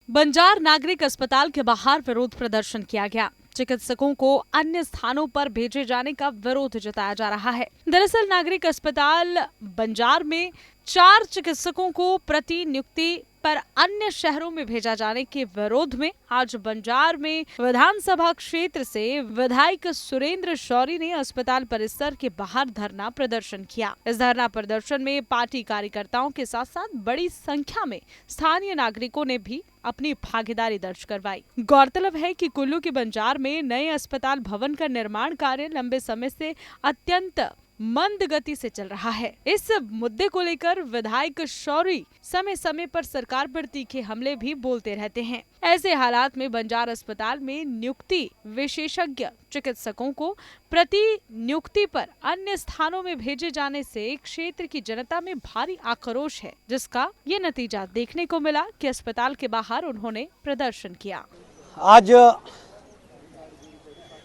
बंजार नागरिक अस्पताल के बाहर विरोध प्रदर्शन किया गया। चिकित्सकों को अन्य स्थानों पर भेजे जाने का विरोध जताया जा रहा है। दरअसल नागरिक अस्पताल बंजार में 4 चिकित्सकों को प्रति नियुक्ति पर अन्य शहरों में भेजा जाने के विरोध में आज बंजार में विधानसभा क्षेत्र से विधायक सुरेंद्र शौरी ने अस्पताल परिसर के बाहर धरना प्रदर्शन किया। इस धरना प्रदर्शन में पार्टी कार्यकर्ताओं के साथ साथ बड़ी संख्या में स्थानीय नागरिकों ने भी अपनी भागीदारी दर्ज करवाई। गौरतलब है कि कुल्लू के बंजार में नए अस्पताल भवन का निर्माण कार्य लंबे समय से अत्यंत मंद गति से चल रहा है। इस मुद्दे को लेकर विधायक शौरी समय समय पर सरकार पर तीखे हमले भी बोलते रहते हैं। ऐसे हालात में बंजार अस्पताल में नियुक्ति विशेषज्ञ चिकित्सकों को प्रति नियुक्ति पर अन्य स्थानों में भेजे जाने से क्षेत्र की जनता में भारी आक्रोश है, जिसका ये नतीजा देखने को मिला कि अस्पताल के बाहर उन्होंने प्रदर्शन किया। आज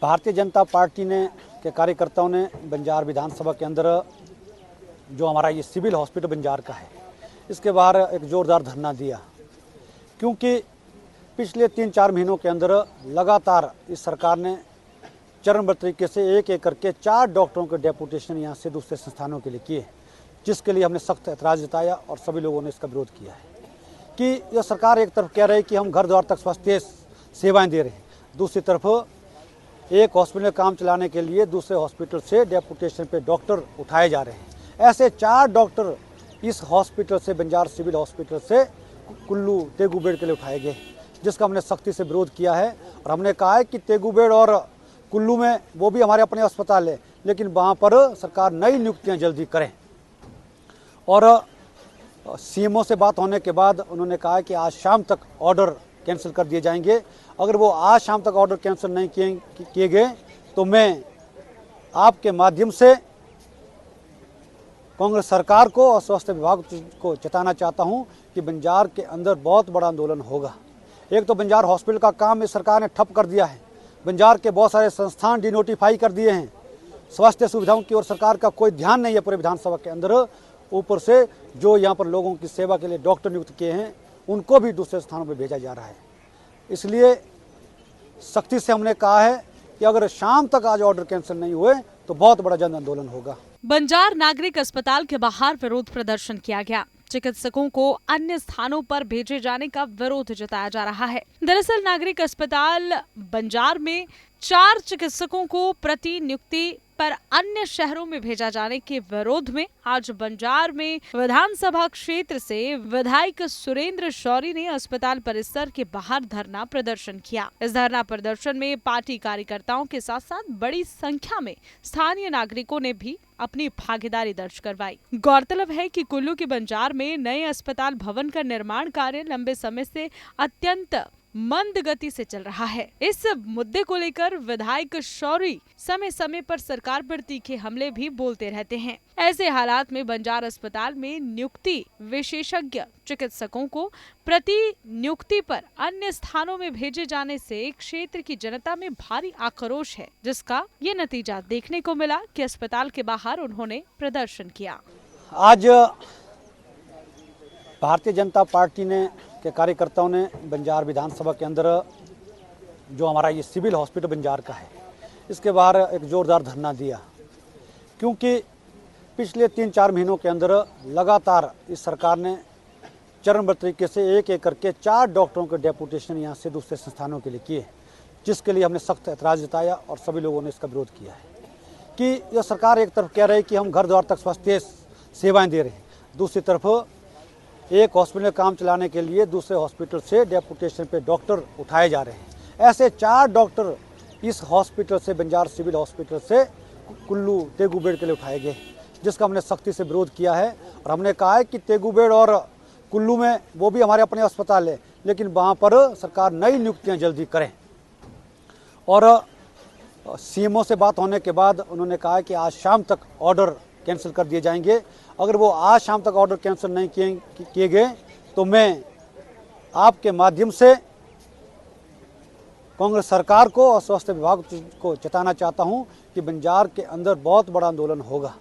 भारतीय जनता पार्टी के कार्यकर्ताओं ने बंजार विधानसभा के अंदर जो हमारा ये सिविल हॉस्पिटल बंजार का है, इसके बाहर एक जोरदार धरना दिया, क्योंकि पिछले 3-4 महीनों के अंदर लगातार इस सरकार ने चरणबद्ध तरीके से एक एक करके 4 डॉक्टरों के डेपुटेशन यहाँ से दूसरे संस्थानों के लिए किए, जिसके लिए हमने सख्त ऐतराज़ जताया और सभी लोगों ने इसका विरोध किया है कि यह सरकार एक तरफ कह रही है कि हम घर द्वार तक स्वास्थ्य सेवाएं दे रहे हैं, दूसरी तरफ एक हॉस्पिटल में काम चलाने के लिए दूसरे हॉस्पिटल से डेपुटेशन पे डॉक्टर उठाए जा रहे हैं। ऐसे 4 डॉक्टर इस हॉस्पिटल से, बंजार सिविल हॉस्पिटल से कुल्लू तेगुबेड़ के लिए उठाए गए, जिसका हमने सख्ती से विरोध किया है। और हमने कहा है कि तेगुबेड़ और कुल्लू में वो भी हमारे अपने अस्पताल है, लेकिन वहाँ पर सरकार नई नियुक्तियाँ जल्दी करें। और सीएमओ से बात होने के बाद उन्होंने कहा कि आज शाम तक ऑर्डर कैंसिल कर दिए जाएंगे। अगर वो आज शाम तक ऑर्डर कैंसिल नहीं किए गए तो मैं आपके माध्यम से कांग्रेस सरकार को और स्वास्थ्य विभाग को चेताना चाहता हूं कि बंजार के अंदर बहुत बड़ा आंदोलन होगा। एक तो बंजार हॉस्पिटल का काम इस सरकार ने ठप कर दिया है, बंजार के बहुत सारे संस्थान डिनोटिफाई कर दिए हैं, स्वास्थ्य सुविधाओं की ओर सरकार का कोई ध्यान नहीं है पूरे विधानसभा के अंदर। ऊपर से जो यहाँ पर लोगों की सेवा के लिए डॉक्टर नियुक्त किए हैं, उनको भी दूसरे स्थानों पर भेजा जा रहा है। इसलिए सख्ती से हमने कहा है कि अगर शाम तक आज ऑर्डर कैंसिल नहीं हुए तो बहुत बड़ा जन आंदोलन होगा। बंजार नागरिक अस्पताल के बाहर विरोध प्रदर्शन किया गया। चिकित्सकों को अन्य स्थानों पर भेजे जाने का विरोध जताया जा रहा है। दरअसल नागरिक अस्पताल बंजार में 4 चिकित्सकों को प्रति नियुक्ति पर अन्य शहरों में भेजा जाने के विरोध में आज बंजार में विधानसभा क्षेत्र से विधायक सुरेंद्र शौरी ने अस्पताल परिसर के बाहर धरना प्रदर्शन किया। इस धरना प्रदर्शन में पार्टी कार्यकर्ताओं के साथ साथ बड़ी संख्या में स्थानीय नागरिकों ने भी अपनी भागीदारी दर्ज करवाई। गौरतलब है कि कुल्लू के बंजार में नए अस्पताल भवन का निर्माण कार्य लंबे समय से अत्यंत मंद गति से चल रहा है। इस मुद्दे को लेकर विधायक शौरी समय समय पर सरकार पर तीखे हमले भी बोलते रहते हैं। ऐसे हालात में बंजार अस्पताल में नियुक्ति विशेषज्ञ चिकित्सकों को प्रति नियुक्ति पर अन्य स्थानों में भेजे जाने से क्षेत्र की जनता में भारी आक्रोश है, जिसका ये नतीजा देखने को मिला कि अस्पताल के बाहर उन्होंने प्रदर्शन किया। आज भारतीय जनता पार्टी के कार्यकर्ताओं ने बंजार विधानसभा के अंदर जो हमारा ये सिविल हॉस्पिटल बंजार का है, इसके बाहर एक जोरदार धरना दिया, क्योंकि पिछले 3-4 महीनों के अंदर लगातार इस सरकार ने चरणबद्ध तरीके से एक एक करके 4 डॉक्टरों के डेपुटेशन यहाँ से दूसरे संस्थानों के लिए किए, जिसके लिए हमने सख्त ऐतराज़ जताया और सभी लोगों ने इसका विरोध किया है कि यह सरकार एक तरफ कह रही है कि हम घर द्वार तक स्वास्थ्य सेवाएं दे रहे हैं, दूसरी तरफ एक हॉस्पिटल में काम चलाने के लिए दूसरे हॉस्पिटल से डेपुटेशन पे डॉक्टर उठाए जा रहे हैं। ऐसे 4 डॉक्टर इस हॉस्पिटल से, बंजार सिविल हॉस्पिटल से कुल्लू तेगुबेड़ के लिए उठाए गए, जिसका हमने सख्ती से विरोध किया है। और हमने कहा है कि तेगुबेड़ और कुल्लू में वो भी हमारे अपने अस्पताल है, लेकिन वहाँ पर सरकार नई नियुक्तियाँ जल्दी करें। और सीएमओ से बात होने के बाद उन्होंने कहा कि आज शाम तक ऑर्डर कैंसिल कर दिए जाएंगे। अगर वो आज शाम तक ऑर्डर कैंसिल नहीं किए गए तो मैं आपके माध्यम से कांग्रेस सरकार को और स्वास्थ्य विभाग को चेताना चाहता हूं कि बंजार के अंदर बहुत बड़ा आंदोलन होगा।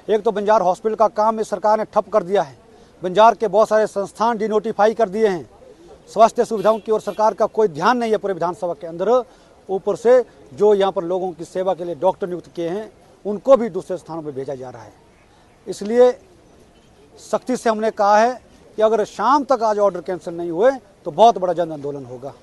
एक तो बंजार हॉस्पिटल का काम इस सरकार ने ठप कर दिया है, बंजार के बहुत सारे संस्थान डिनोटिफाई कर दिए हैं, स्वास्थ्य सुविधाओं की ओर सरकार का कोई ध्यान नहीं है पूरे विधानसभा के अंदर। ऊपर से जो यहाँ पर लोगों की सेवा के लिए डॉक्टर नियुक्त किए हैं उनको भी दूसरे स्थानों पर भेजा जा रहा है। इसलिए सख्ती से हमने कहा है कि अगर शाम तक आज ऑर्डर कैंसिल नहीं हुए तो बहुत बड़ा जन आंदोलन होगा।